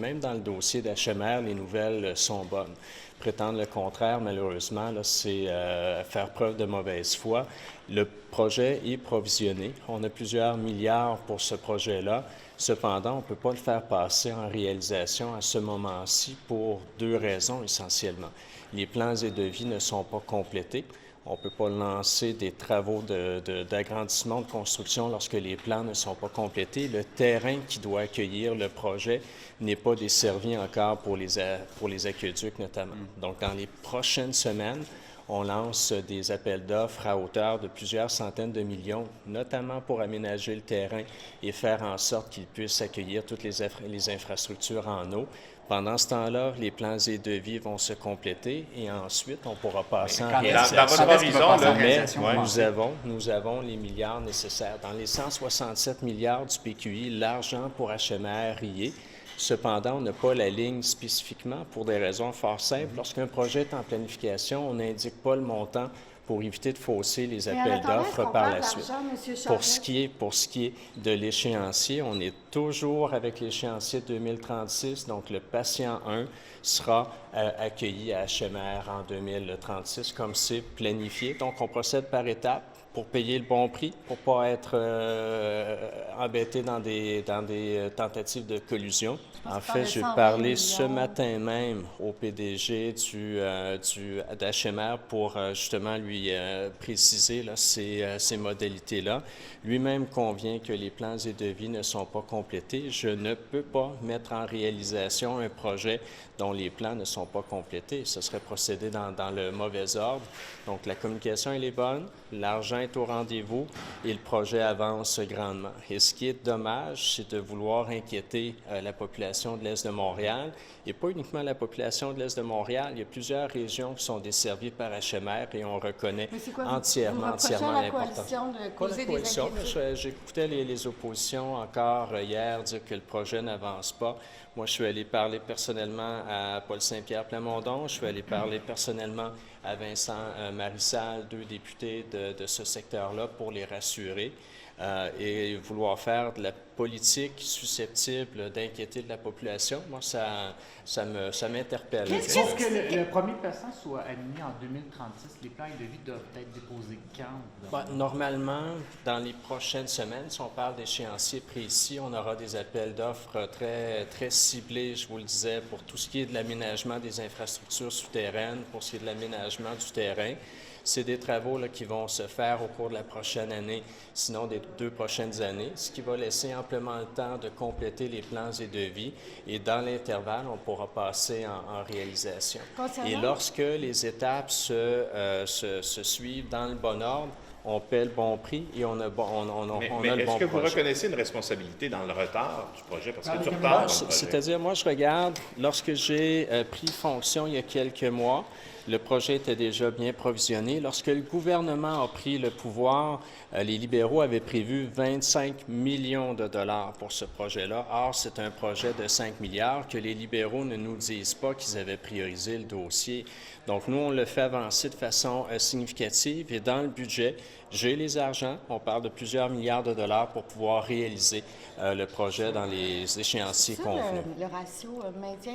Même dans le dossier d'HMR, les nouvelles sont bonnes. Prétendre le contraire, malheureusement, là, c'est faire preuve de mauvaise foi. Le projet est provisionné. On a plusieurs milliards pour ce projet-là. Cependant, on ne peut pas le faire passer en réalisation à ce moment-ci pour deux raisons essentiellement. Les plans et devis ne sont pas complétés. On ne peut pas lancer des travaux d'agrandissement, de construction lorsque les plans ne sont pas complétés. Le terrain qui doit accueillir le projet n'est pas desservi encore pour les aqueducs notamment. Donc, dans les prochaines semaines, on lance des appels d'offres à hauteur de plusieurs centaines de millions, notamment pour aménager le terrain et faire en sorte qu'il puisse accueillir toutes les infrastructures en eau. Pendant ce temps-là, les plans et devis vont se compléter et ensuite, on pourra passer en réalisation. Dans votre horizon, mais nous avons les milliards nécessaires. Dans les 167 milliards du PQI, l'argent pour HMR y est. Cependant, on n'a pas la ligne spécifiquement pour des raisons fort simples. Lorsqu'un projet est en planification, on n'indique pas le montant pour éviter de fausser les appels d'offres par la suite. Pour ce qui est de l'échéancier, on est toujours avec l'échéancier 2036, donc le patient 1 sera accueilli à HMR en 2036 comme c'est planifié. Donc, on procède par étapes pour payer le bon prix, pour ne pas être embêté dans des tentatives de collusion. En fait, j'ai parlé ce matin même au PDG d'HMR pour justement lui préciser là, ces modalités-là. Lui-même convient que les plans et devis ne sont pas complétés. Je ne peux pas mettre en réalisation un projet dont les plans ne sont pas complétés. Ce serait procéder dans le mauvais ordre. Donc, la communication, elle est bonne, l'argent est au rendez-vous et le projet avance grandement. Et ce qui est dommage, c'est de vouloir inquiéter la population de l'Est de Montréal et pas uniquement la population de l'Est de Montréal. Il y a plusieurs régions qui sont desservies par HMR et on reconnaît entièrement l'importance. Pas la coalition. J'écoutais les oppositions encore hier dire que le projet n'avance pas. Moi, je suis allé parler personnellement à Paul Saint-Pierre Plamondon, je suis allé parler personnellement à Vincent Marissal, deux députés de ce secteur-là, pour les rassurer et vouloir faire de la politique susceptible d'inquiéter de la population. Moi, ça m'interpelle. Est-ce que le premier patient soit aligné en 2036? Les plans et devis doivent être déposés quand? Normalement, dans les prochaines semaines, si on parle d'échéanciers précis, on aura des appels d'offres très, très ciblés, je vous le disais, pour tout ce qui est de l'aménagement des infrastructures souterraines, pour ce qui est de l'aménagement du terrain. C'est des travaux là, qui vont se faire au cours de la prochaine année, sinon des 2 prochaines années, ce qui va laisser amplement le temps de compléter les plans et devis. Et dans l'intervalle, on pourra passer en réalisation. Et lorsque les étapes se suivent dans le bon ordre, on paie le bon prix et on a le bon projet. Est-ce que vous reconnaissez une responsabilité dans le retard du projet? Parce que tu retardes le projet. C'est-à-dire, moi, je regarde, lorsque j'ai pris fonction il y a quelques mois, le projet était déjà bien provisionné. Lorsque le gouvernement a pris le pouvoir, les libéraux avaient prévu 25 millions de dollars pour ce projet-là. Or, c'est un projet de 5 milliards que les libéraux ne nous disent pas qu'ils avaient priorisé le dossier. Donc, nous, on le fait avancer de façon significative et dans le budget, j'ai les argents. On parle de plusieurs milliards de dollars pour pouvoir réaliser le projet dans les échéanciers convenus. Le ratio maintien